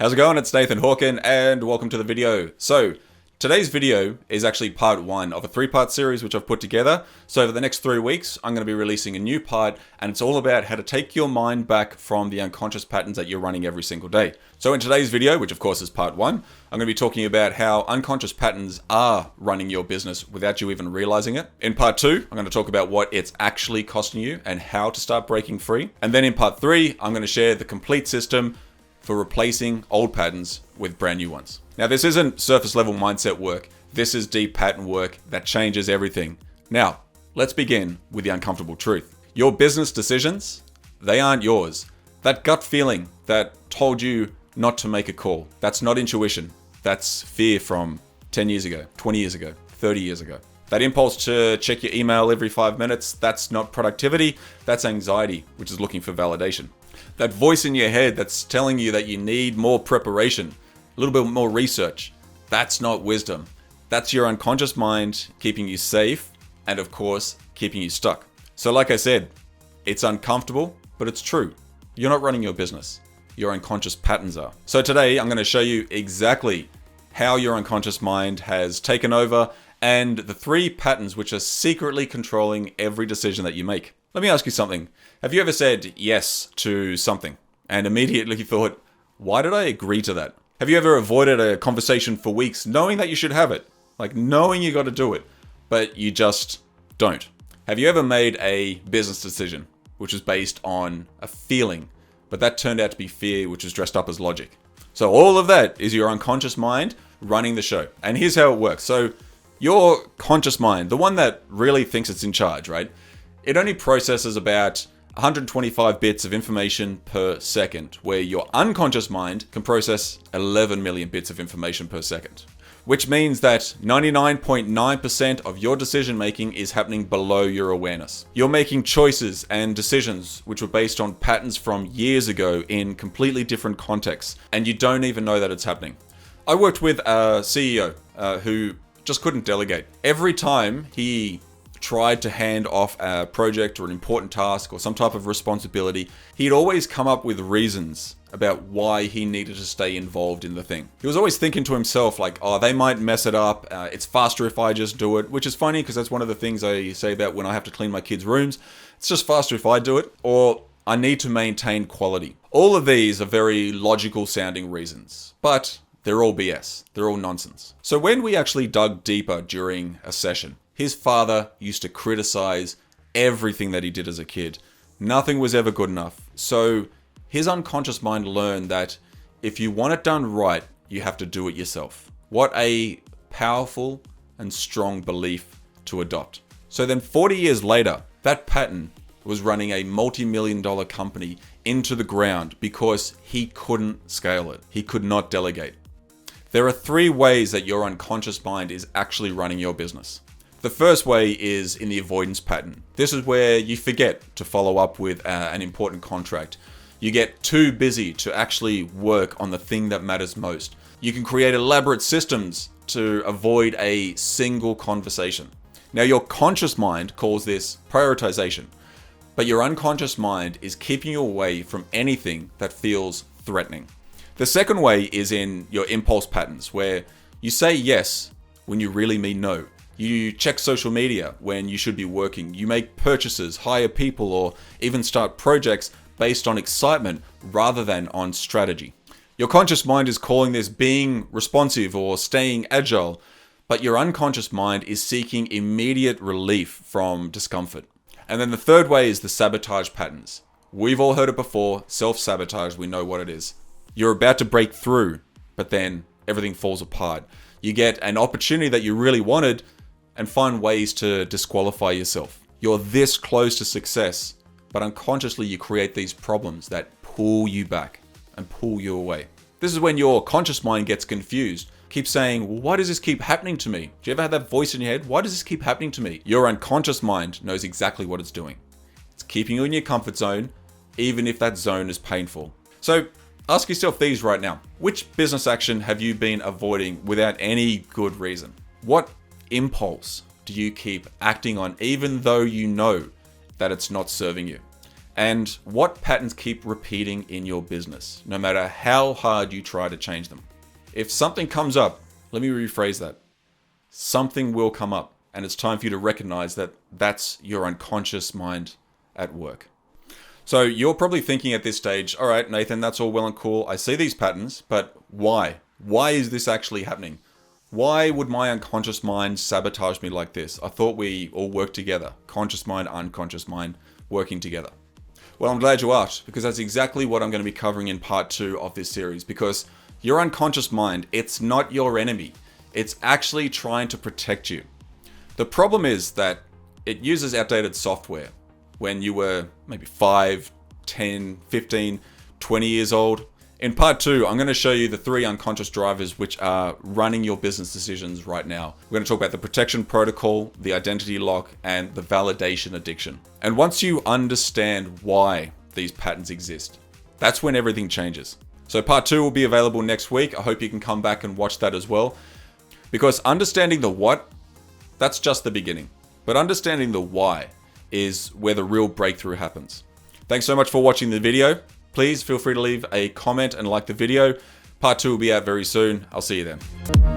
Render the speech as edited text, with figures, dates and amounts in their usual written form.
How's it going? It's Nathan Hawken and welcome to the video. So today's video is actually part one of a three-part series which I've put together. So over the next 3 weeks, I'm going to be releasing a new part and it's all about how to take your mind back from the unconscious patterns that you're running every single day. So in today's video, which of course is part one, I'm going to be talking about how unconscious patterns are running your business without you even realizing it. In part two, I'm going to talk about what it's actually costing you and how to start breaking free. And then in part three, I'm going to share the complete system for replacing old patterns with brand new ones. Now, this isn't surface level mindset work. This is deep pattern work that changes everything. Now, let's begin with the uncomfortable truth. Your business decisions, they aren't yours. That gut feeling that told you not to make a call, that's not intuition. That's fear from 10 years ago, 20 years ago, 30 years ago. That impulse to check your email every 5 minutes, that's not productivity. That's anxiety, which is looking for validation. That voice in your head that's telling you that you need more preparation, a little bit more research, that's not wisdom. That's your unconscious mind keeping you safe and, of course, keeping you stuck. So like I said, it's uncomfortable, but it's true. You're not running your business. Your unconscious patterns are. So today, I'm going to show you exactly how your unconscious mind has taken over and the 3 patterns which are secretly controlling every decision that you make. Let me ask you something. Have you ever said yes to something and immediately thought, why did I agree to that? Have you ever avoided a conversation for weeks knowing that you should have it? Like knowing you got to do it, but you just don't. Have you ever made a business decision which was based on a feeling, but that turned out to be fear which was dressed up as logic? So all of that is your unconscious mind running the show. And here's how it works. So your conscious mind, the one that really thinks it's in charge, right? It only processes about 125 bits of information per second, where your unconscious mind can process 11 million bits of information per second. Which means that 99.9% of your decision making is happening below your awareness. You're making choices and decisions which were based on patterns from years ago in completely different contexts, and you don't even know that it's happening. I worked with a CEO who just couldn't delegate. Every time he tried to hand off a project or an important task or some type of responsibility, he'd always come up with reasons about why he needed to stay involved in the thing. He was always thinking to himself like, oh, they might mess it up. It's faster if I just do it, which is funny because that's one of the things I say about when I have to clean my kids' rooms. It's just faster if I do it, or I need to maintain quality. All of these are very logical sounding reasons, but they're all BS. They're all nonsense. So when we actually dug deeper during a session, his father used to criticize everything that he did as a kid. Nothing was ever good enough. So his unconscious mind learned that if you want it done right, you have to do it yourself. What a powerful and strong belief to adopt. So then 40 years later, that pattern was running a multi-million-dollar company into the ground because he couldn't scale it. He could not delegate. There are 3 ways that your unconscious mind is actually running your business. The first way is in the avoidance pattern. This is where you forget to follow up with an important contract. You get too busy to actually work on the thing that matters most. You can create elaborate systems to avoid a single conversation. Now, your conscious mind calls this prioritization, but your unconscious mind is keeping you away from anything that feels threatening. The second way is in your impulse patterns, where you say yes when you really mean no. You check social media when you should be working. You make purchases, hire people, or even start projects based on excitement rather than on strategy. Your conscious mind is calling this being responsive or staying agile, but your unconscious mind is seeking immediate relief from discomfort. And then the third way is the sabotage patterns. We've all heard it before, self-sabotage, we know what it is. You're about to break through, but then everything falls apart. You get an opportunity that you really wanted and find ways to disqualify yourself. You're this close to success, but unconsciously you create these problems that pull you back and pull you away. This is when your conscious mind gets confused. Keeps saying, why does this keep happening to me? Do you ever have that voice in your head? Why does this keep happening to me? Your unconscious mind knows exactly what it's doing. It's keeping you in your comfort zone, even if that zone is painful. So ask yourself these right now. Which business action have you been avoiding without any good reason? What impulse do you keep acting on even though you know that it's not serving you? and what patterns keep repeating in your business, no matter how hard you try to change them. If something comes up, let me rephrase that. Something will come up, and it's time for you to recognize that that's your unconscious mind at work. So you're probably thinking at this stage, all right, Nathan, that's all well and cool. I see these patterns, but why? Why is this actually happening? Why would my unconscious mind sabotage me like this? I thought we all work together. Conscious mind, unconscious mind, working together. Well, I'm glad you asked, because that's exactly what I'm going to be covering in part 2 of this series, because your unconscious mind, it's not your enemy. It's actually trying to protect you. The problem is that it uses outdated software. When you were maybe 5, 10, 15, 20 years old. In part 2, I'm going to show you the 3 unconscious drivers which are running your business decisions right now. We're going to talk about the protection protocol, the identity lock, and the validation addiction. And once you understand why these patterns exist, that's when everything changes. So part 2 will be available next week. I hope you can come back and watch that as well. Because understanding the what, that's just the beginning. But understanding the why is where the real breakthrough happens. Thanks so much for watching the video. Please feel free to leave a comment and like the video. Part 2 will be out very soon. I'll see you then.